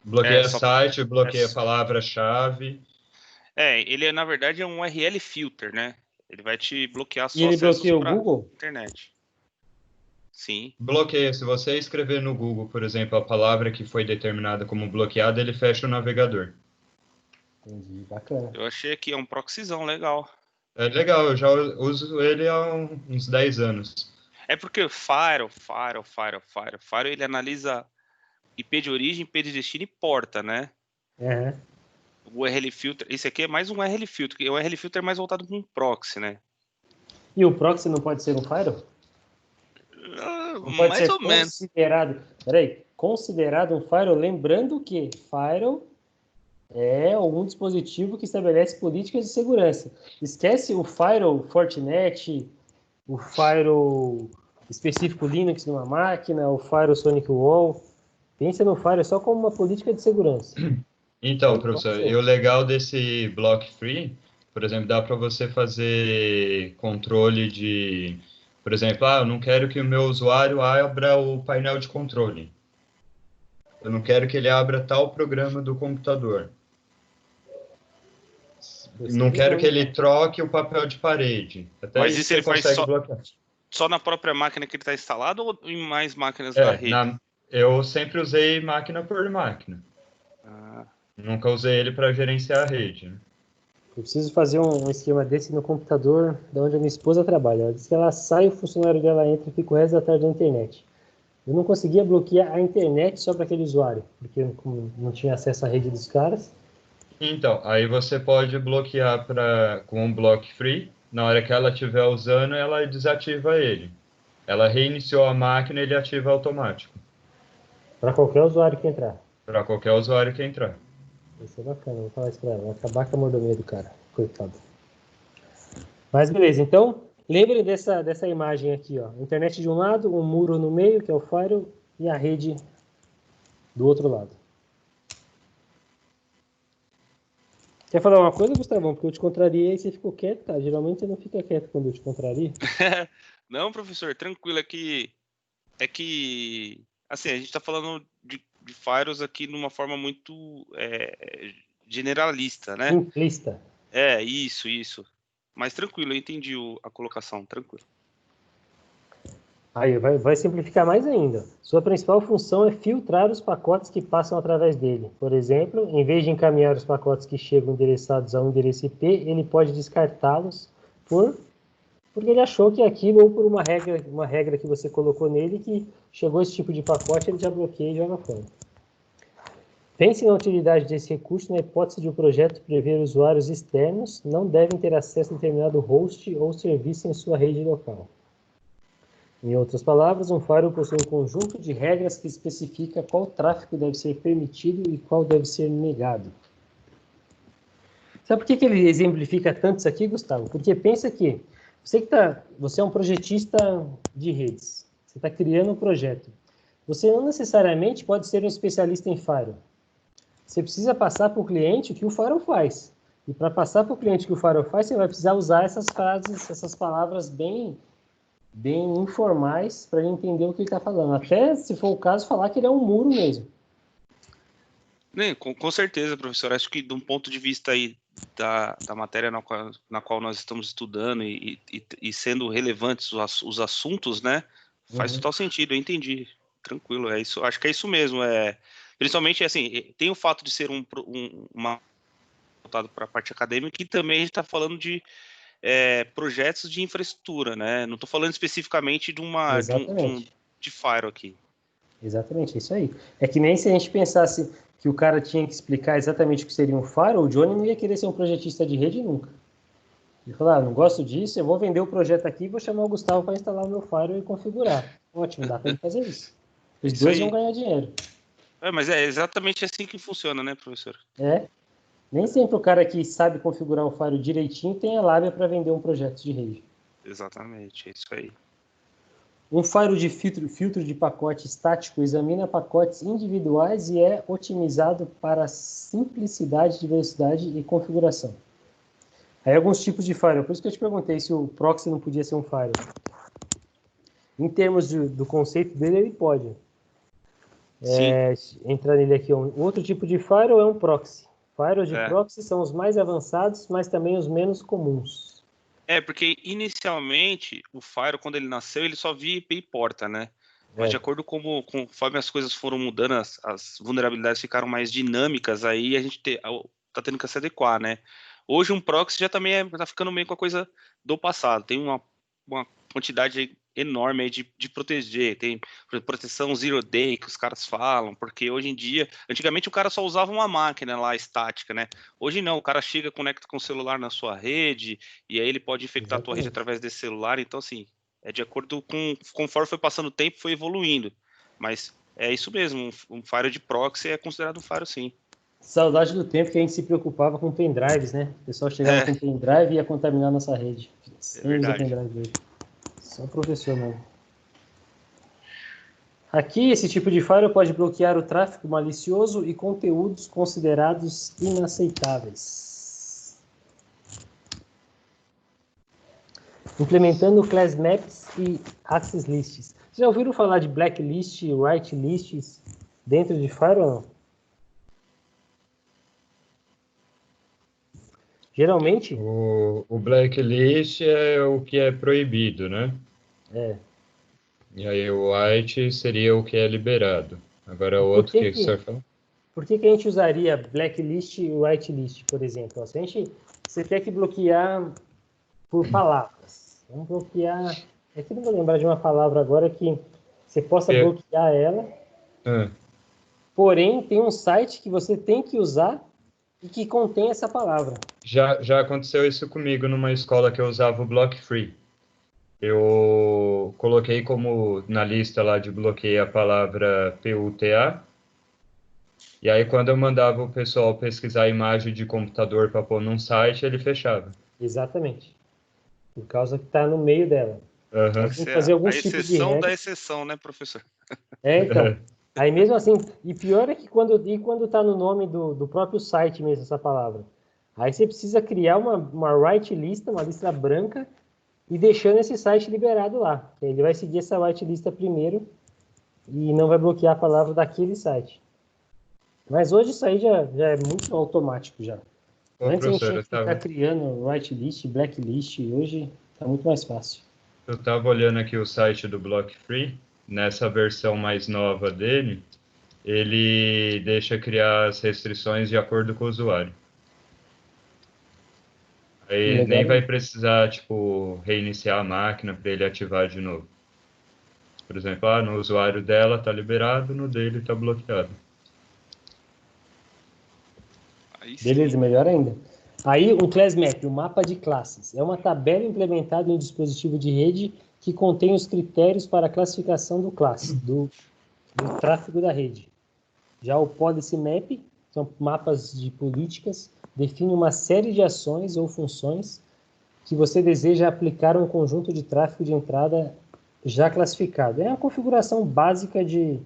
Bloqueia só- site, bloqueia palavra-chave. Ele na verdade é um URL filter, né? Ele vai te bloquear E só ele acessos bloqueia o para Google? internet. Sim. Bloqueia. Se você escrever no Google, por exemplo, a palavra que foi determinada como bloqueada, ele fecha o navegador. Entendi, bacana. Eu achei aqui, é um proxyzão legal. É legal, eu já uso ele há uns 10 anos. É porque o Firewall, ele analisa IP de origem, IP de destino e porta, né? Uhum. O URL filter, esse aqui é mais um URL filter, porque o URL filter é mais voltado para um proxy, né? E o proxy não pode ser um firewall? Não pode Mais ser ou menos. considerado. Peraí, considerado um firewall, lembrando que firewall é algum dispositivo que estabelece políticas de segurança. Esquece o firewall Fortinet, o firewall específico Linux numa máquina, o firewall Sonic Wall. Pensa no firewall só como uma política de segurança. Então, Aí professor, pode ser. e o legal desse block free, por exemplo, dá para você fazer controle de, por exemplo, eu não quero que o meu usuário abra o painel de controle. Eu não quero que ele abra tal programa do computador. Não quero que ele troque o papel de parede. Até Mas isso isso você ele faz consegue bloquear. só na própria máquina que ele está instalado ou em mais máquinas da rede? Eu sempre usei máquina por máquina. Nunca usei ele para gerenciar a rede. Né? Eu preciso fazer um esquema desse no computador de onde a minha esposa trabalha. Ela diz que ela sai, o funcionário dela entra e fica o resto da tarde na internet. Eu não conseguia bloquear a internet só para aquele usuário, porque eu não tinha acesso à rede dos caras. Então, aí você pode bloquear com um block free. Na hora que ela estiver usando, ela desativa ele. Ela reiniciou a máquina e ele ativa automático. Para qualquer usuário que entrar. Para qualquer usuário que entrar. Isso é bacana, vou falar isso para ela. Vai acabar com a mordomia do cara. Coitado. Mas beleza, então, lembrem dessa imagem aqui, ó. Internet de um lado, um muro no meio, que é o firewall, e a rede do outro lado. Quer falar uma coisa, Gustavão? Porque eu te contrariei e você ficou quieto, tá? Geralmente você não fica quieto quando eu te contrario. Não, professor, tranquilo, é que assim, a gente está falando de firewalls aqui de uma forma muito generalista, né? Simplista. Isso. Mas tranquilo, eu entendi a colocação, tranquilo. Aí, vai simplificar mais ainda. Sua principal função é filtrar os pacotes que passam através dele. Por exemplo, em vez de encaminhar os pacotes que chegam endereçados a um endereço IP, ele pode descartá-los porque ele achou que aquilo, ou por uma regra que você colocou nele, que chegou esse tipo de pacote, ele já bloqueia e joga fora. Pense na utilidade desse recurso na hipótese de o projeto prever usuários externos não devem ter acesso a determinado host ou serviço em sua rede local. Em outras palavras, um firewall possui um conjunto de regras que especifica qual tráfego deve ser permitido e qual deve ser negado. Sabe por que ele exemplifica tanto isso aqui, Gustavo? Porque pensa que você é um projetista de redes, você está criando um projeto. Você não necessariamente pode ser um especialista em firewall. Você precisa passar para o cliente o que o firewall faz. E para passar para o cliente o que o firewall faz, você vai precisar usar essas frases, essas palavras bem informais para ele entender o que ele está falando. Até, se for o caso, falar que ele é um muro mesmo. Com certeza, professor. Acho que de um ponto de vista aí da matéria na qual nós estamos estudando e sendo relevantes os assuntos, né? Faz total sentido, eu entendi. Tranquilo, é isso. Acho que é isso mesmo. Principalmente, assim, tem o fato de ser uma voltado para a parte acadêmica e também a gente está falando de projetos de infraestrutura, né? Não estou falando especificamente de Firewall aqui. Exatamente, é isso aí. É que nem se a gente pensasse que o cara tinha que explicar exatamente o que seria um firewall, o Johnny não ia querer ser um projetista de rede nunca. Ele falou, não gosto disso, eu vou vender o projeto aqui e vou chamar o Gustavo para instalar o meu firewall e configurar. Ótimo, dá para ele fazer isso. Os dois vão ganhar dinheiro. Mas é exatamente assim que funciona, né, professor? Nem sempre o cara que sabe configurar o firewall direitinho tem a lábia para vender um projeto de rede. Exatamente, é isso aí. Um firewall de filtro de pacote estático examina pacotes individuais e é otimizado para simplicidade, diversidade e configuração. Aí alguns tipos de firewall, por isso que eu te perguntei se o proxy não podia ser um firewall. Em termos do conceito dele, ele pode. Entrar nele aqui, outro tipo de firewall é um proxy. Firewalls de proxy são os mais avançados, mas também os menos comuns. Porque inicialmente o firewall, quando ele nasceu, ele só via IP e porta, né? Mas de acordo conforme as coisas foram mudando, as vulnerabilidades ficaram mais dinâmicas, aí a gente tá tendo que se adequar, né? Hoje um proxy já também tá ficando meio com a coisa do passado. Tem uma quantidade enorme aí de proteger. Tem proteção zero day que os caras falam, porque hoje em dia, antigamente o cara só usava uma máquina lá estática, né? Hoje não, o cara chega, conecta com o celular na sua rede, e aí ele pode infectar a tua rede através desse celular. Então, assim, de acordo conforme foi passando o tempo, foi evoluindo. Mas é isso mesmo, um firewall de proxy é considerado um firewall, sim. Saudade do tempo que a gente se preocupava com pendrives, né? O pessoal chegava com pendrive e ia contaminar a nossa rede. Sem usa pendrive hoje. Só o professor mesmo. Aqui, esse tipo de firewall pode bloquear o tráfego malicioso e conteúdos considerados inaceitáveis. Implementando class maps e access lists. Vocês já ouviram falar de blacklist e whitelists dentro de firewall? Geralmente... O blacklist é o que é proibido, né? E aí o white seria o que é liberado. Agora o outro que o senhor falou? Por que a gente usaria blacklist e whitelist, por exemplo? Você quer que bloquear por palavras. Vamos bloquear... É que eu não vou lembrar de uma palavra agora que você possa bloquear ela. Porém, tem um site que você tem que usar e que contém essa palavra. Já aconteceu isso comigo numa escola que eu usava o Block Free. Eu coloquei como na lista lá de bloqueio a palavra PUTA. E aí quando eu mandava o pessoal pesquisar a imagem de computador para pôr num site, ele fechava. Exatamente. Por causa que está no meio dela. Tem que fazer alguns tipos de exceção da exceção, né, professor? Então. Aí mesmo assim, e pior é que quando está no nome do próprio site mesmo essa palavra. Aí você precisa criar uma whitelist, uma lista branca, e deixando esse site liberado lá. Ele vai seguir essa whitelist primeiro e não vai bloquear a palavra daquele site. Mas hoje isso aí já é muito automático já. Antes a gente tinha que ficar criando whitelist, blacklist, e hoje está muito mais fácil. Eu estava olhando aqui o site do Block Free. Nessa versão mais nova dele, ele deixa criar as restrições de acordo com o usuário. Aí nem vai precisar, reiniciar a máquina para ele ativar de novo. Por exemplo, no usuário dela está liberado, no dele está bloqueado. Beleza, melhor ainda. Aí, um class map, um mapa de classes, é uma tabela implementada em um dispositivo de rede que contém os critérios para a classificação do tráfego da rede. Já o policy map são mapas de políticas define uma série de ações ou funções que você deseja aplicar a um conjunto de tráfego de entrada já classificado. É a configuração básica de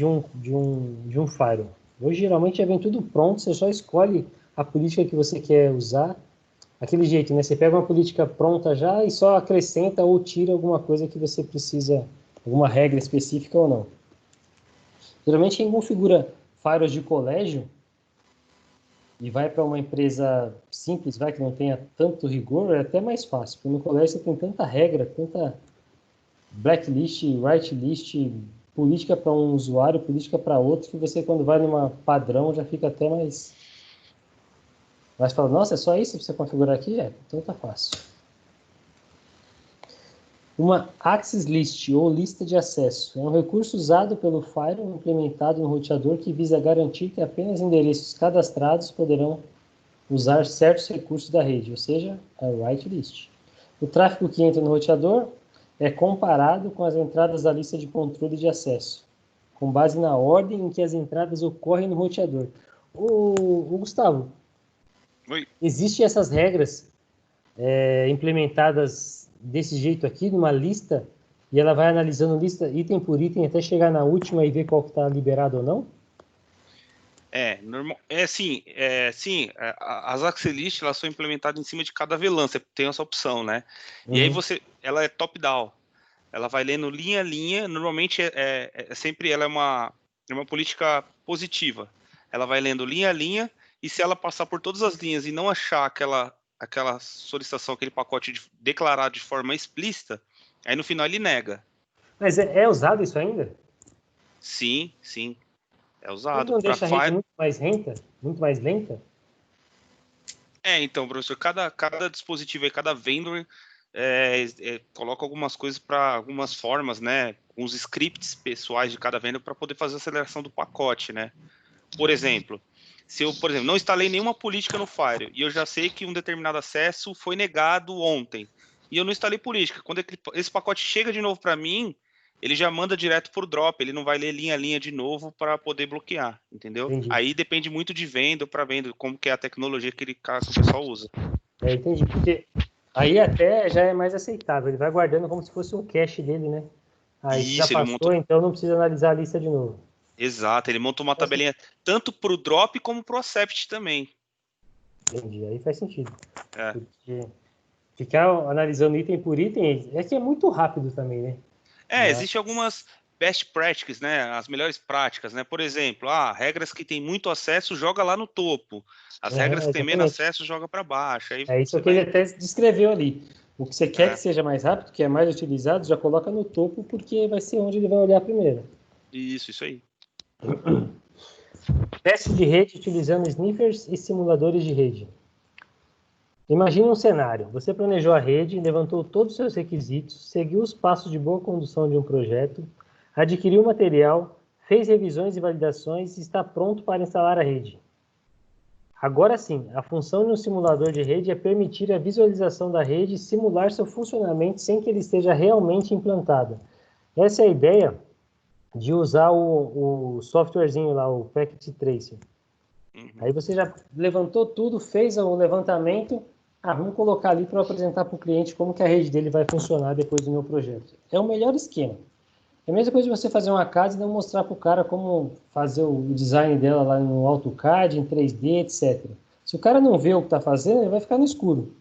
um firewall. Hoje, geralmente, já vem tudo pronto, você só escolhe a política que você quer usar. Aquele jeito, né? Você pega uma política pronta já e só acrescenta ou tira alguma coisa que você precisa, alguma regra específica ou não. Geralmente, quem configura firewalls de colégio e vai para uma empresa simples, que não tenha tanto rigor, é até mais fácil. Porque no colégio você tem tanta regra, tanta blacklist, whitelist, política para um usuário, política para outro, que você, quando vai numa padrão, já fica até mais... Mas fala, nossa, é só isso para você configurar aqui? Então tá fácil. Uma access list, ou lista de acesso, é um recurso usado pelo firewall implementado no roteador que visa garantir que apenas endereços cadastrados poderão usar certos recursos da rede, ou seja, a whitelist. O tráfego que entra no roteador é comparado com as entradas da lista de controle de acesso, com base na ordem em que as entradas ocorrem no roteador. O Gustavo, Oi. Existem essas regras implementadas desse jeito aqui, numa lista, e ela vai analisando lista item por item até chegar na última e ver qual que está liberado ou não? Sim, as access lists, elas são implementadas em cima de cada VLAN, você tem essa opção, né? E aí ela é top-down, ela vai lendo linha a linha, normalmente sempre ela é uma política positiva, ela vai lendo linha a linha, e se ela passar por todas as linhas e não achar aquela solicitação, aquele pacote declarado de forma explícita, aí no final ele nega. Mas é usado isso ainda? Sim, é usado. Não deixa a rede muito mais lenta? Então, professor, cada dispositivo aí, cada vendor coloca algumas coisas para algumas formas, né? Uns scripts pessoais de cada vendor para poder fazer a aceleração do pacote, né? Por exemplo, se eu, não instalei nenhuma política no Firewall e eu já sei que um determinado acesso foi negado ontem e eu não instalei política, quando esse pacote chega de novo para mim, ele já manda direto por drop, ele não vai ler linha a linha de novo para poder bloquear, entendeu? Entendi. Aí depende muito de venda para venda, como que é a tecnologia que o pessoal usa. Entendi, porque aí até já é mais aceitável, ele vai guardando como se fosse um cache dele, né? Aí Isso, já passou, então não precisa analisar a lista de novo. Exato, ele monta uma tabelinha tanto para o drop como para o accept também. Entendi, aí faz sentido. Porque ficar analisando item por item é que é muito rápido também, né? Existem algumas best practices, né? As melhores práticas, né? Por exemplo, regras que tem muito acesso, joga lá no topo. As regras que tem menos acesso, joga para baixo. Aí isso que ele até descreveu ali. O que você quer que seja mais rápido, que é mais utilizado, já coloca no topo, porque vai ser onde ele vai olhar primeiro. Isso aí. Teste de rede utilizando sniffers e simuladores de rede. Imagine um cenário. Você planejou a rede, levantou todos os seus requisitos, seguiu os passos de boa condução de um projeto, adquiriu o material, fez revisões e validações e está pronto para instalar a rede. Agora sim, a função de um simulador de rede é permitir a visualização da rede e simular seu funcionamento sem que ele esteja realmente implantado. Essa é a ideia de usar o softwarezinho lá, o Packet Tracer. Aí você já levantou tudo, fez o levantamento, vamos colocar ali para apresentar para o cliente como que a rede dele vai funcionar depois do meu projeto. É o melhor esquema. É a mesma coisa de você fazer uma casa e não mostrar para o cara como fazer o design dela lá no AutoCAD, em 3D, etc. Se o cara não vê o que está fazendo, ele vai ficar no escuro.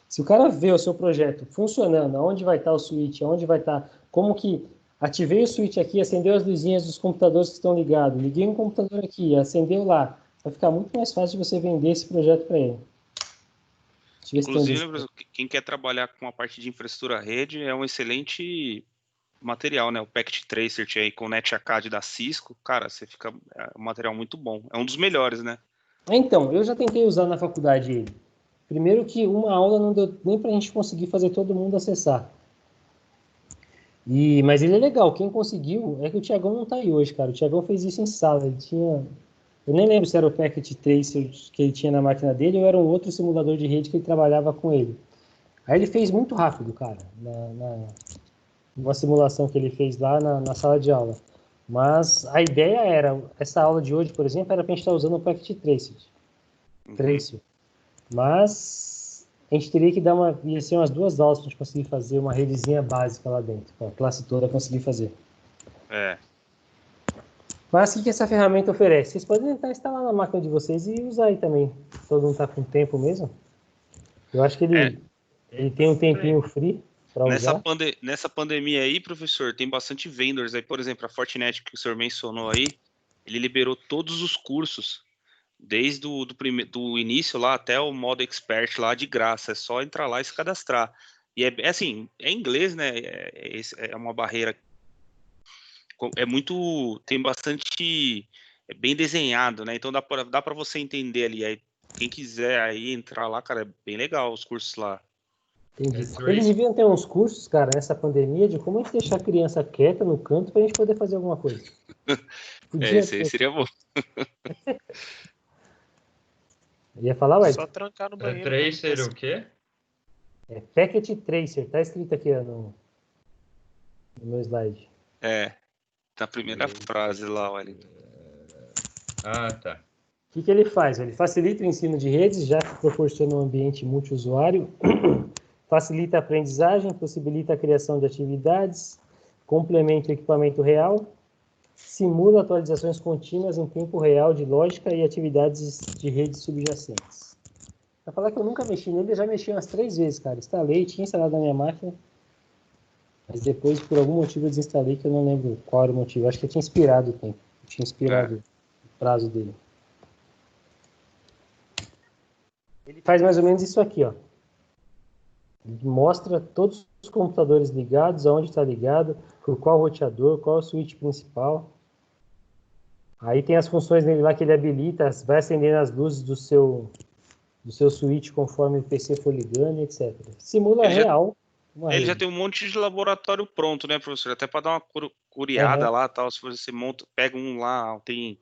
Se o cara vê o seu projeto funcionando, onde vai estar o switch, onde vai estar, como que ativei o switch aqui, acendeu as luzinhas dos computadores que estão ligados, liguei um computador aqui, acendeu lá, vai ficar muito mais fácil de você vender esse projeto para ele. Inclusive, quem quer trabalhar com a parte de infraestrutura rede é um excelente material, né? O Packet Tracer aí com o NetAcad da Cisco, cara, é um material muito bom. É um dos melhores, né? Então, eu já tentei usar na faculdade ele. Primeiro que uma aula não deu nem para a gente conseguir fazer todo mundo acessar. Mas ele é legal, quem conseguiu é que o Thiagão não está aí hoje, cara. O Thiagão fez isso em sala, ele tinha... Eu nem lembro se era o Packet Tracer que ele tinha na máquina dele ou era um outro simulador de rede que ele trabalhava com ele. Aí ele fez muito rápido, cara, uma simulação que ele fez lá na sala de aula. Mas a ideia era, essa aula de hoje, por exemplo, era para a gente estar usando o Packet Tracer. 3, senhor. Mas a gente teria que ia ser umas 2 aulas para a gente conseguir fazer uma redezinha básica lá dentro, para a classe toda conseguir fazer. Mas o que essa ferramenta oferece? Vocês podem tentar instalar na máquina de vocês e usar aí também. Todo mundo está com tempo mesmo. Eu acho que ele tem um tempinho free para usar. Nessa pandemia aí, professor, tem bastante vendors aí. Por exemplo, a Fortinet que o senhor mencionou aí, ele liberou todos os cursos, desde do início lá até o modo expert lá de graça. É só entrar lá e se cadastrar. E é assim, é inglês, né? É uma barreira. Tem bastante, é bem desenhado, né? Então dá para você entender ali. Aí, quem quiser aí entrar lá, cara, é bem legal os cursos lá. Entendi. Eles deviam ter uns cursos, cara, nessa pandemia, de como a gente deixar a criança quieta no canto pra gente poder fazer alguma coisa. Isso aí seria bom. Ia falar, ué? Só trancar no banheiro. Tracer o quê? É Packet Tracer, tá escrito aqui ó, no meu slide. Na primeira frase lá, olha. Tá. O que ele faz? Ele facilita o ensino de redes, já que proporciona um ambiente multiusuário, facilita a aprendizagem, possibilita a criação de atividades, complementa o equipamento real, simula atualizações contínuas em tempo real de lógica e atividades de redes subjacentes. Pra falar que eu nunca mexi nele, eu já mexi umas 3 vezes, cara. Instalei, tinha instalado na minha máquina, mas depois, por algum motivo, eu desinstalei, que eu não lembro qual era o motivo. Acho que eu tinha expirado o tempo. Eu tinha expirado o prazo dele. Ele faz mais ou menos isso aqui, ó. Ele mostra todos os computadores ligados, aonde está ligado, por qual roteador, qual é o switch principal. Aí tem as funções dele lá que ele habilita, vai acendendo as luzes do seu switch conforme o PC for ligando, etc. Simula real. Ele já tem um monte de laboratório pronto, né, professor? Até para dar uma curiada lá, tal. Se você pega um lá, tem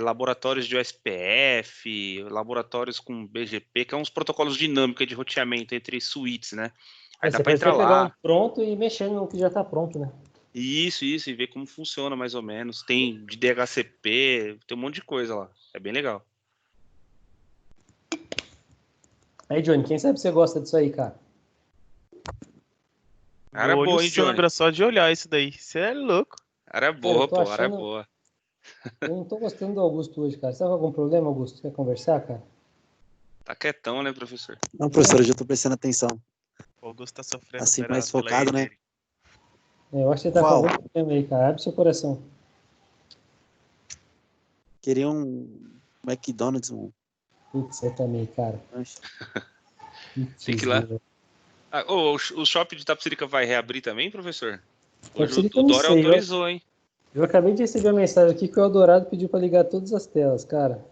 laboratórios de OSPF, laboratórios com BGP, que é uns protocolos dinâmicos de roteamento entre suítes, né? Aí dá para entrar lá. Pegar um pronto e mexendo no que já está pronto, né? Isso, e ver como funciona mais ou menos. Tem de DHCP, tem um monte de coisa lá. É bem legal. Aí, Johnny, quem sabe você gosta disso aí, cara? Era boa, hein, Johnny? Sangra só de olhar isso daí. Você é louco. Era boa, pô, era boa. Eu não tô gostando do Augusto hoje, cara. Você tá com algum problema, Augusto? Quer conversar, cara? Tá quietão, né, professor? Não, professor, eu já tô prestando atenção. O Augusto tá sofrendo. Assim, mais focado, né? Eu acho que você tá com algum problema aí, cara. Abre seu coração. Queria um McDonald's, Putz, eu também, cara. Tem que ir lá. O shopping de Itapecerica vai reabrir também, professor? Hoje o Dória autorizou, hein? Eu acabei de receber uma mensagem aqui que o Eldorado pediu pra ligar todas as telas, cara.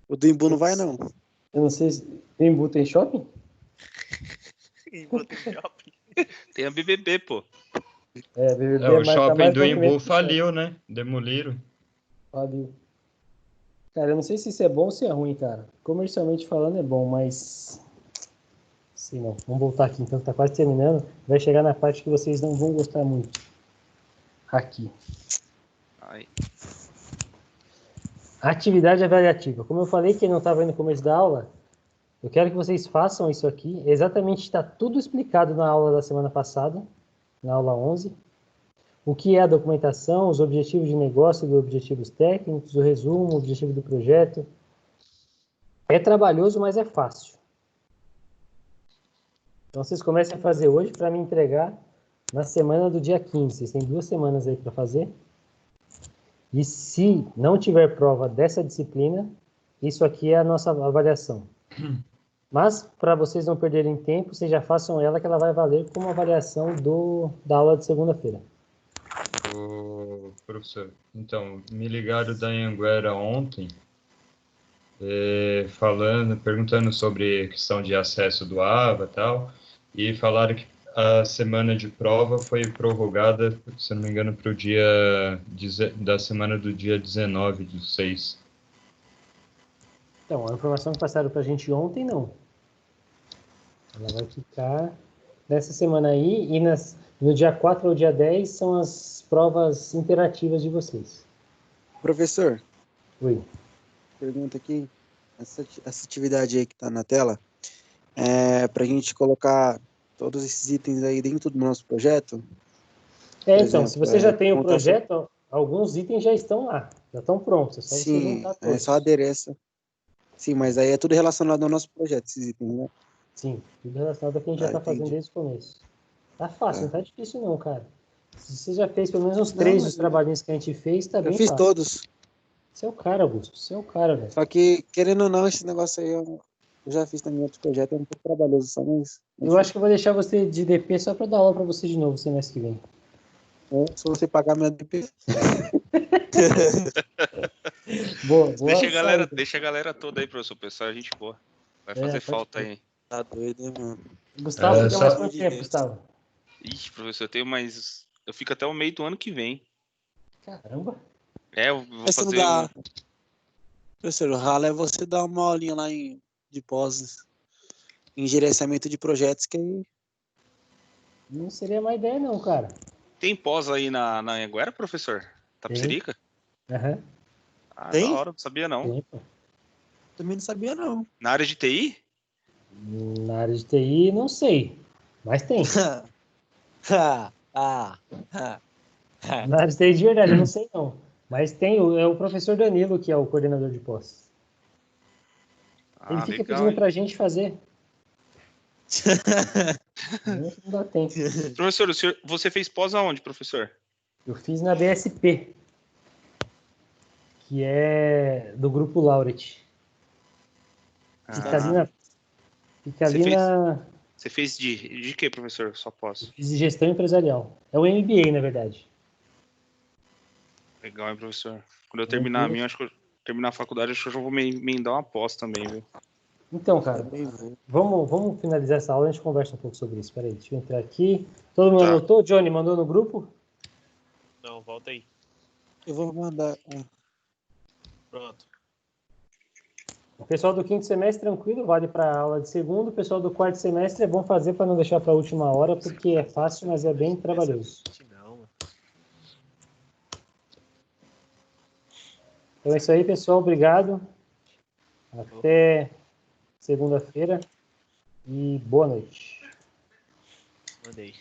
O do Imbu não vai, não. Eu não sei se... O Imbu tem shopping? Imbu tem shopping? Tem a BBB, pô. BBB o shopping do Imbu faliu, né? Demoliram. Faliu. Cara, eu não sei se isso é bom ou se é ruim, cara. Comercialmente falando é bom, mas... Sei não. Vamos voltar aqui, então, tá quase terminando. Vai chegar na parte que vocês não vão gostar muito. Aqui. Atividade avaliativa. Como eu falei, quem não estava no começo da aula, eu quero que vocês façam isso aqui. Exatamente, está tudo explicado na aula da semana passada, na aula 11. O que é a documentação, os objetivos de negócio e os objetivos técnicos, o resumo, o objetivo do projeto. É trabalhoso, mas é fácil. Então, vocês comecem a fazer hoje para me entregar na semana do dia 15. Vocês têm 2 semanas aí para fazer. E se não tiver prova dessa disciplina, isso aqui é a nossa avaliação. Mas, para vocês não perderem tempo, vocês já façam ela, que ela vai valer como avaliação da aula de segunda-feira. Professor, então, me ligaram da Anhanguera ontem, perguntando sobre a questão de acesso do AVA e tal, e falaram que a semana de prova foi prorrogada, se não me engano, para o dia da semana do dia 19/6. Então, a informação que passaram para a gente ontem, não. Ela vai ficar nessa semana aí, e no dia 4 ao dia 10 são as provas interativas de vocês. Professor. Oi. Pergunta aqui. essa atividade aí que tá na tela, para a gente colocar todos esses itens aí dentro do nosso projeto. Então, exemplo, se você já tem o montar projeto, alguns itens já estão lá, já estão prontos, é só você Sim, juntar é todos. só adereço. Sim, mas aí é tudo relacionado ao nosso projeto, esses itens, né? Sim, tudo relacionado ao que a gente já está fazendo Entendi. desde o começo. Tá fácil, Tá. não tá difícil não, cara. Se você já fez pelo menos uns Não, 3 dos trabalhinhos que a gente fez, tá eu bem fiz fácil. todos. Você é o cara, Augusto, você é o cara, velho. Só que, querendo ou não, esse negócio aí eu já fiz também em outros projetos, é um pouco trabalhoso só, mas Eu acho que eu vou deixar você de DP só para dar aula para você de novo semestre que vem. se você pagar minha DP. Boa saída. Deixa a galera toda aí, professor. O pessoal, a gente boa. Vai fazer pode falta ser. aí. Tá doido, hein, mano? Gustavo, você tem mais só- quanto tempo, Gustavo? Ixi, professor, eu tenho mais. Eu fico até o meio do ano que vem. Caramba. Eu vou Mas você não fazer. dá. Professor, o ralo é você dar uma aulinha lá de pós em gerenciamento de projetos, que aí. Não seria má ideia não, cara. Tem pós aí na Anhanguera, professor? Tapicerica? Aham. Ah, da Tem? hora, não sabia não. Tem, pô. Também não sabia, não. Na área de TI? Na área de TI, não sei. Mas tem. Na área de TI de verdade, eu não sei não. Mas tem, é o professor Danilo, que é o coordenador de pós. Ele Ah, fica legal, pedindo hein? pra gente fazer. Não dá tempo. Professor, você fez pós aonde, professor? Eu fiz na BSP, que é do grupo Laureate. Fica ali Ah, na. Fica ali na. você fez de quê, professor? Só pós. Fiz de gestão empresarial. É o MBA, na verdade. Legal, hein, professor? Quando eu terminar a minha, acho que eu terminar a faculdade, acho que eu já vou me emendar uma pós também, viu? Então, cara, vamos finalizar essa aula e a gente conversa um pouco sobre isso. Peraí, deixa eu entrar aqui. Todo mundo anotou? Johnny mandou no grupo? Não, volta aí. Eu vou mandar. Pronto. O pessoal do quinto semestre, tranquilo, vale para a aula de segundo. O pessoal do quarto semestre é bom fazer para não deixar para a última hora, porque é fácil, mas é bem trabalhoso. Não, mano. Então é isso aí, pessoal. Obrigado. Até segunda-feira e boa noite. Mandei.